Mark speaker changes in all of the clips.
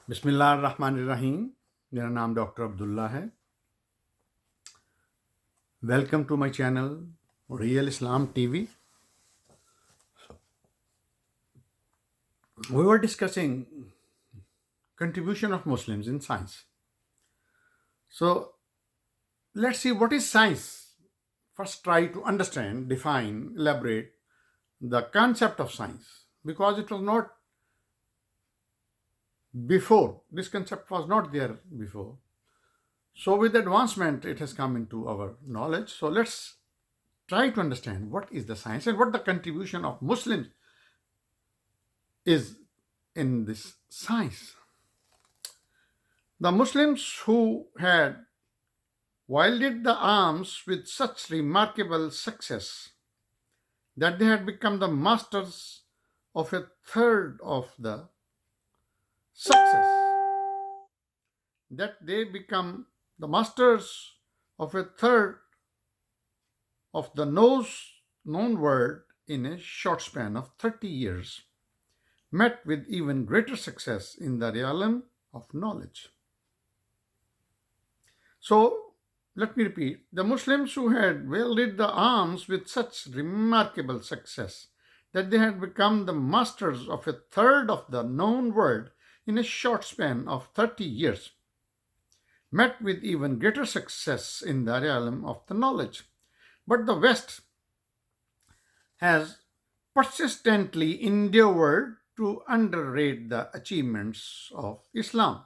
Speaker 1: बिस्मिल्लाहिर्रहमानिर्रहीम। मेरा नाम डॉक्टर अब्दुल्ला है। Welcome to my channel real Islam TV. We were discussing contribution of Muslims in science. So let's see what is science. First try to understand, define, elaborate the concept of science, because it was not before. This concept was not there before. So with advancement, it has come into our knowledge. So let's try to understand what is the science and what the contribution of Muslims is in this science. The Muslims who had wielded the arms with such remarkable success that they had become the masters of a third of the success, that they become the masters of a third of the known world in a short span of 30 years, met with even greater success in the realm of knowledge. So, let me repeat, the Muslims who had wielded the arms with such remarkable success that they had become the masters of a third of the known world in a short span of 30 years, met with even greater success in the realm of the knowledge. But the West has persistently endeavored to underrate the achievements of Islam.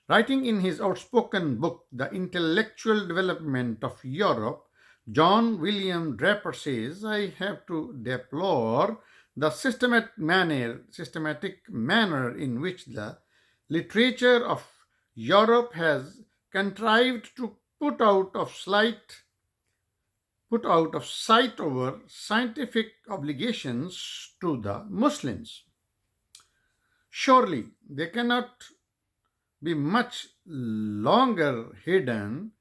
Speaker 1: Writing in his outspoken book, The Intellectual Development of Europe, John William Draper says, I have to deplore the systematic manner in which the literature of Europe has contrived to put out of sight over scientific obligations to the Muslims. Surely they cannot be much longer hidden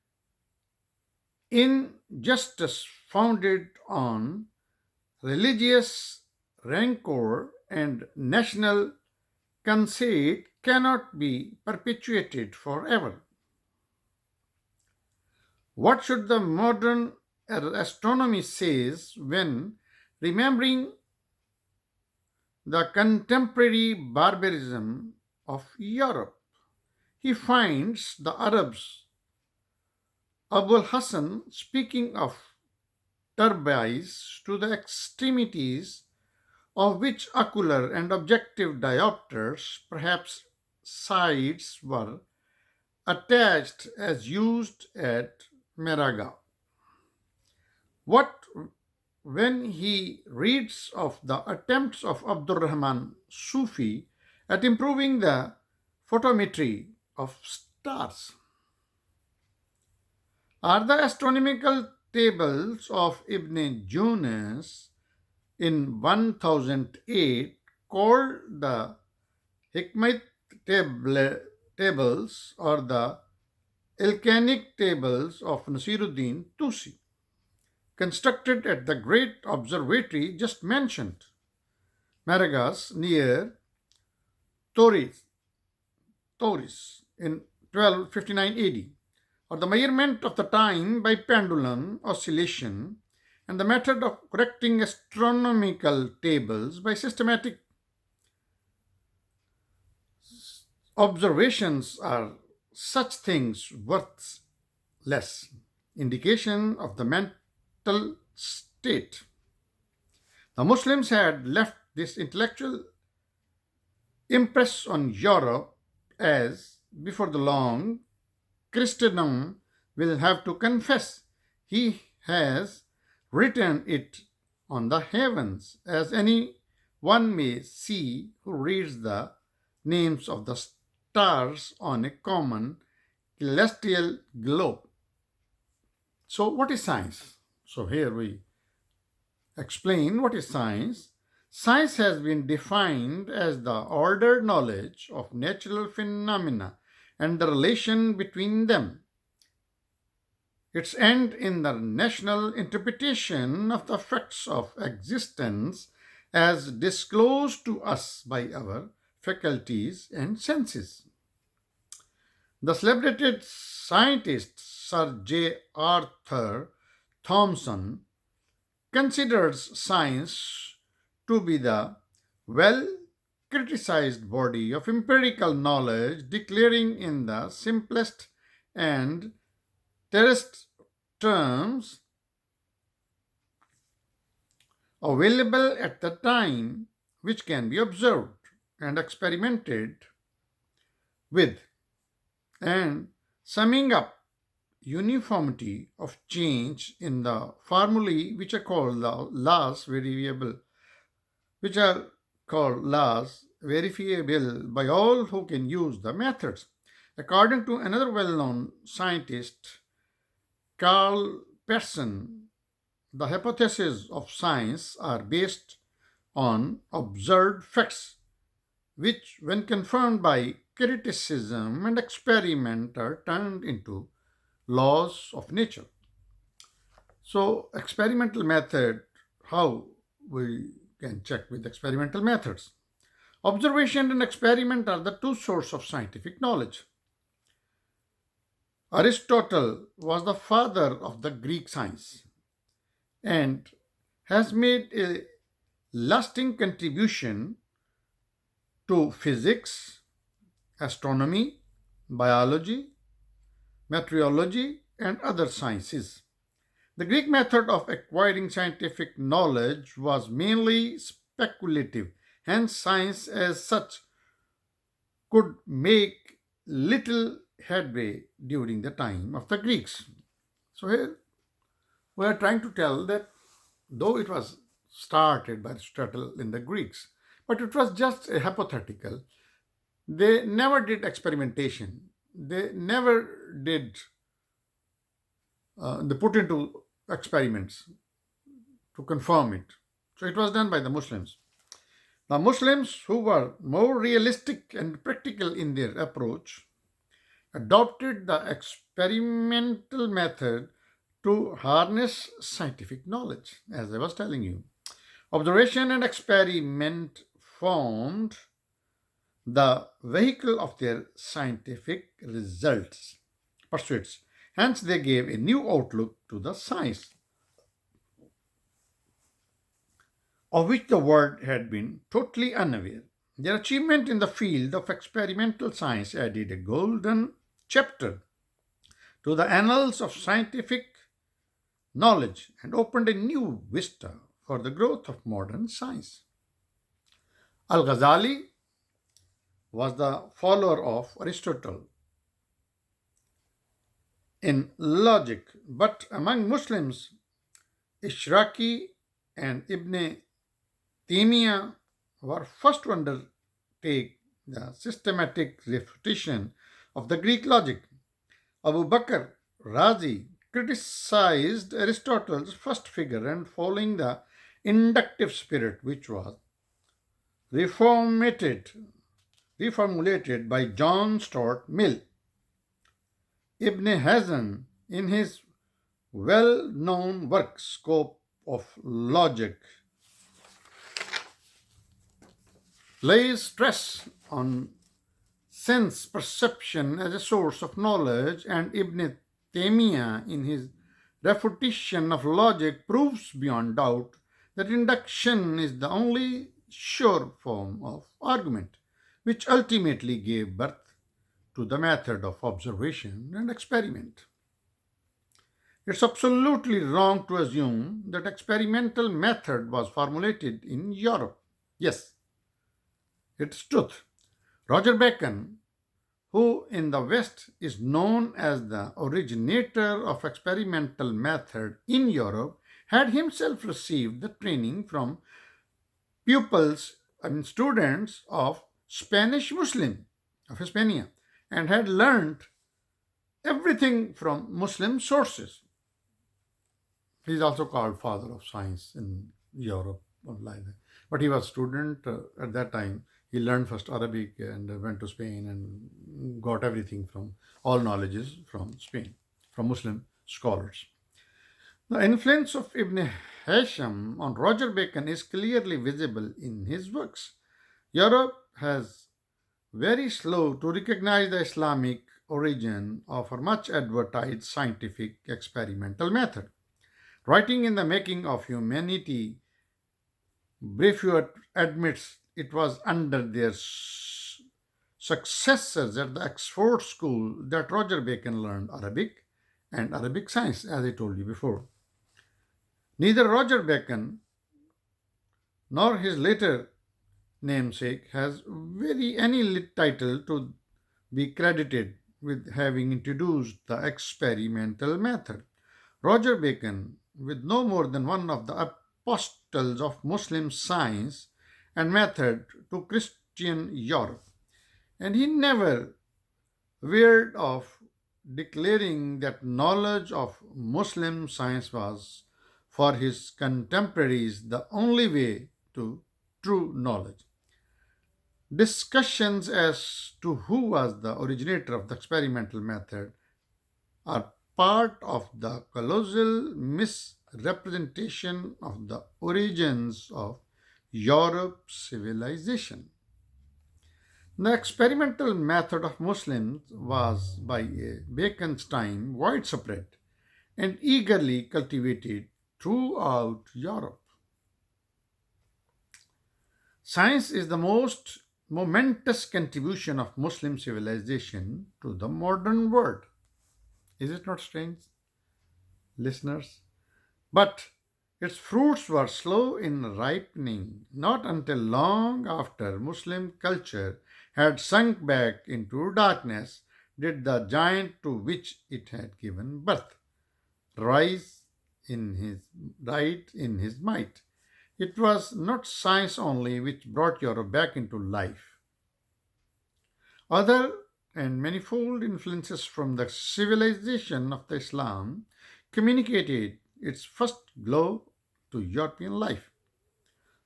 Speaker 1: injustice founded on religious rancor and national conceit cannot be perpetuated forever. What should the modern astronomy says when remembering the contemporary barbarism of Europe? He finds the Arabs, Abul Hassan, speaking of turbines to the extremities of which ocular and objective diopters, perhaps sides, were attached as used at Maraga. What when he reads of the attempts of Abdur Rahman Sufi at improving the photometry of stars? Are the astronomical tables of Ibn Junas in 1008 called the Hikmat tables or the Ilkhanic tables of Nasiruddin Tusi, constructed at the great observatory just mentioned, Maragas, near Torres, in 1259 AD, or the measurement of the time by pendulum oscillation, and the method of correcting astronomical tables by systematic observations are such things worth less indication of the mental state. The Muslims had left this intellectual impress on Europe as, before the long, Christendom will have to confess he has written it on the heavens, as any one may see who reads the names of the stars on a common celestial globe. So, what is science? So, here we explain what is science. Science has been defined as the ordered knowledge of natural phenomena and the relation between them. Its end in the national interpretation of the facts of existence as disclosed to us by our faculties and senses. The celebrated scientist Sir J. Arthur Thomson considers science to be the well criticized body of empirical knowledge, declaring in the simplest and terrest terms available at the time, which can be observed and experimented with, and summing up uniformity of change in the formulae which are called the laws variable, which are called laws verifiable by all who can use the methods. According to another well-known scientist, Carl Pearson, the hypotheses of science are based on observed facts, which, when confirmed by criticism and experiment, are turned into laws of nature. So, experimental method, how we can check with experimental methods. Observation and experiment are the two sources of scientific knowledge. Aristotle was the father of the Greek science and has made a lasting contribution to physics, astronomy, biology, meteorology, and other sciences. The Greek method of acquiring scientific knowledge was mainly speculative, hence, science as such could make little headway during the time of the Greeks. So, here we are trying to tell that though it was started by Aristotle in the Greeks, but it was just a hypothetical. They never did experimentation. They never did, they put into experiments to confirm it. So it was done by the Muslims. The Muslims, who were more realistic and practical in their approach, adopted the experimental method to harness scientific knowledge, as I was telling you. Observation and experiment formed the vehicle of their scientific results, pursuits. Hence, they gave a new outlook to the science of which the world had been totally unaware. Their achievement in the field of experimental science added a golden chapter to the annals of scientific knowledge and opened a new vista for the growth of modern science. Al Ghazali was the follower of Aristotle in logic, but among Muslims, Ishraqi and Ibn Taymiyyah were first to undertake the systematic refutation of the Greek logic. Abu Bakr Razi criticized Aristotle's first figure and following the inductive spirit which was reformulated by John Stuart Mill. Ibn Hazm, in his well known work Scope of Logic, lays stress on sense perception as a source of knowledge, and Ibn Taymiyyah, in his refutation of logic, proves beyond doubt that induction is the only sure form of argument, which ultimately gave birth to the method of observation and experiment. It's absolutely wrong to assume that experimental method was formulated in Europe. Yes, it's truth. Roger Bacon, who in the West is known as the originator of experimental method in Europe, had himself received the training from students of Spanish Muslim of Hispania, and had learned everything from Muslim sources. He is also called father of science in Europe, like that. But he was a student at that time. He learned first Arabic and went to Spain and got everything from all knowledges from Spain, from Muslim scholars. The influence of Ibn Hisham on Roger Bacon is clearly visible in his works. Europe has very slow to recognize the Islamic origin of a much advertised scientific experimental method. Writing in the Making of Humanity, Braithwaite admits it was under their successors at the Oxford School that Roger Bacon learned Arabic and Arabic science, as I told you before. Neither Roger Bacon nor his later namesake has very any title to be credited with having introduced the experimental method. Roger Bacon, with no more than one of the apostles of Muslim science and method to Christian Europe, and he never wearied of declaring that knowledge of Muslim science was for his contemporaries the only way to true knowledge. Discussions as to who was the originator of the experimental method are part of the colossal misrepresentation of the origins of Europe's civilization. The experimental method of Muslims was, by Bacon's time, widespread and eagerly cultivated throughout Europe. Science is the most momentous contribution of Muslim civilization to the modern world. Is it not strange, listeners? But its fruits were slow in ripening, not until long after Muslim culture had sunk back into darkness did the giant to which it had given birth rise in his in his might. It was not science only which brought Europe back into life. Other and manifold influences from the civilization of the Islam communicated its first glow to European life.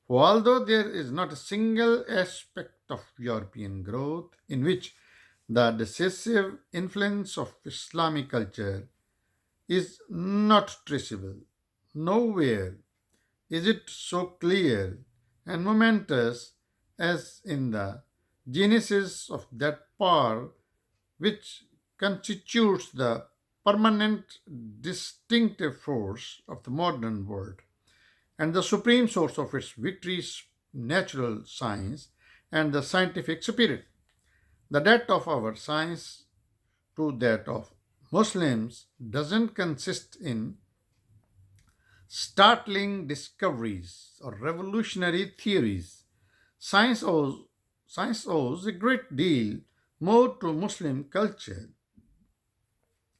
Speaker 1: For although there is not a single aspect of European growth in which the decisive influence of Islamic culture is not traceable, nowhere is it so clear and momentous as in the genesis of that power which constitutes the permanent distinctive force of the modern world and the supreme source of its victories, natural science, and the scientific spirit. The debt of our science to that of Muslims doesn't consist in startling discoveries or revolutionary theories. Science owes, science owes a great deal more to Muslim culture,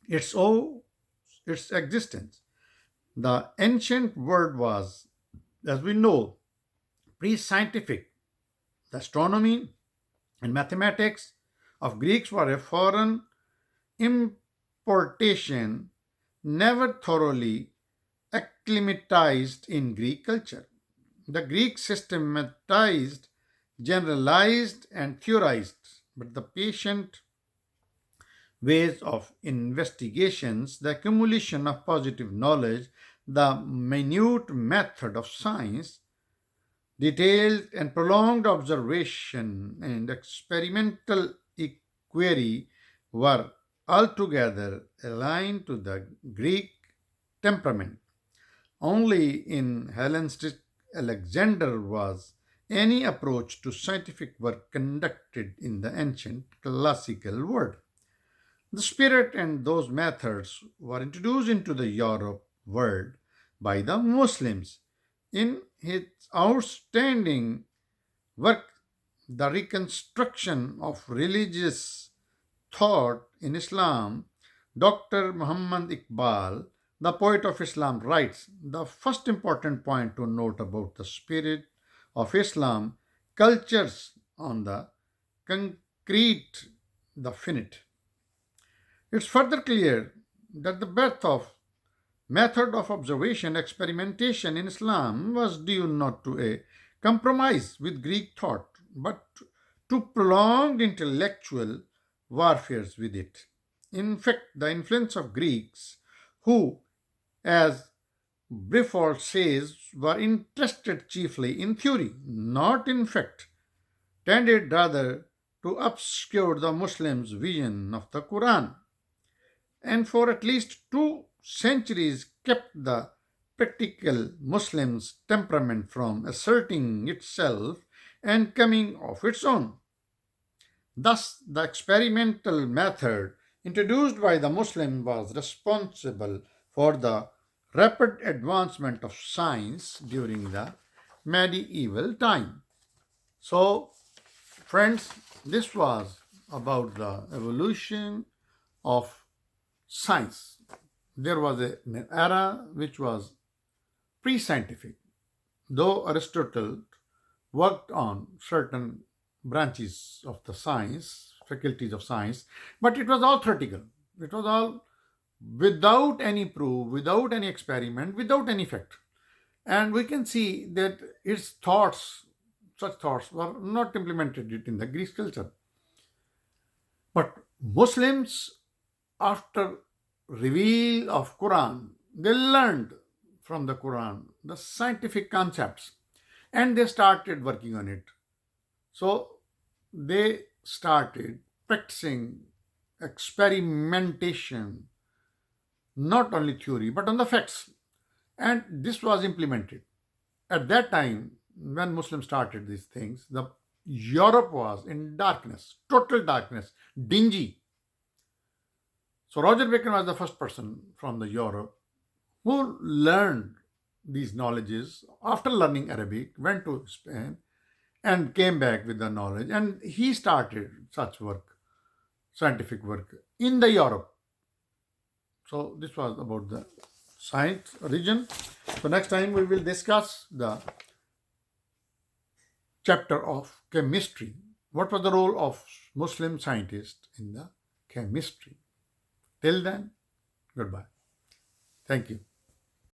Speaker 1: its, its existence. The ancient world was, as we know, pre scientific. The astronomy and mathematics of Greeks were a foreign importation, never thoroughly acclimatized in Greek culture. The Greeks systematized, generalized, and theorized, but the patient ways of investigations, the accumulation of positive knowledge, the minute method of science, detailed and prolonged observation, and experimental inquiry were altogether aligned to the Greek temperament. Only in Hellenistic Alexander was any approach to scientific work conducted in the ancient classical world. The spirit and those methods were introduced into the Europe world by the Muslims. In his outstanding work, The Reconstruction of Religious Thought in Islam, Dr. Muhammad Iqbal, the poet of Islam, writes the first important point to note about the spirit of Islam cultures on the concrete, the finite. It's further clear that the birth of method of observation experimentation in Islam was due not to a compromise with Greek thought, but to prolonged intellectual warfares with it. In fact, the influence of Greeks, who, as Brifold says, were interested chiefly in theory, not in fact, tended rather to obscure the Muslims' vision of the Quran, and for at least 2 centuries kept the practical Muslim's temperament from asserting itself and coming of its own. Thus, the experimental method introduced by the Muslim was responsible for the rapid advancement of science during the medieval time. So, friends, this was about the evolution of science. There was an era which was pre scientific, though Aristotle worked on certain branches of the science, faculties of science, but it was all theoretical. It was all without any proof, without any experiment, without any fact. And we can see that its thoughts, such thoughts, were not implemented in the Greek culture. But Muslims, after reveal of Quran, they learned from the Quran the scientific concepts and they started working on it. So they started practicing experimentation, not only theory, but on the facts. And this was implemented. At that time, when Muslims started these things, the Europe was in darkness, total darkness, dingy. So Roger Bacon was the first person from the Europe who learned these knowledges after learning Arabic, went to Spain and came back with the knowledge, and he started such work, scientific work in the Europe. So this was about the science origin. So next time we will discuss the chapter of chemistry. What was the role of Muslim scientists in the chemistry? Till then, goodbye. Thank you.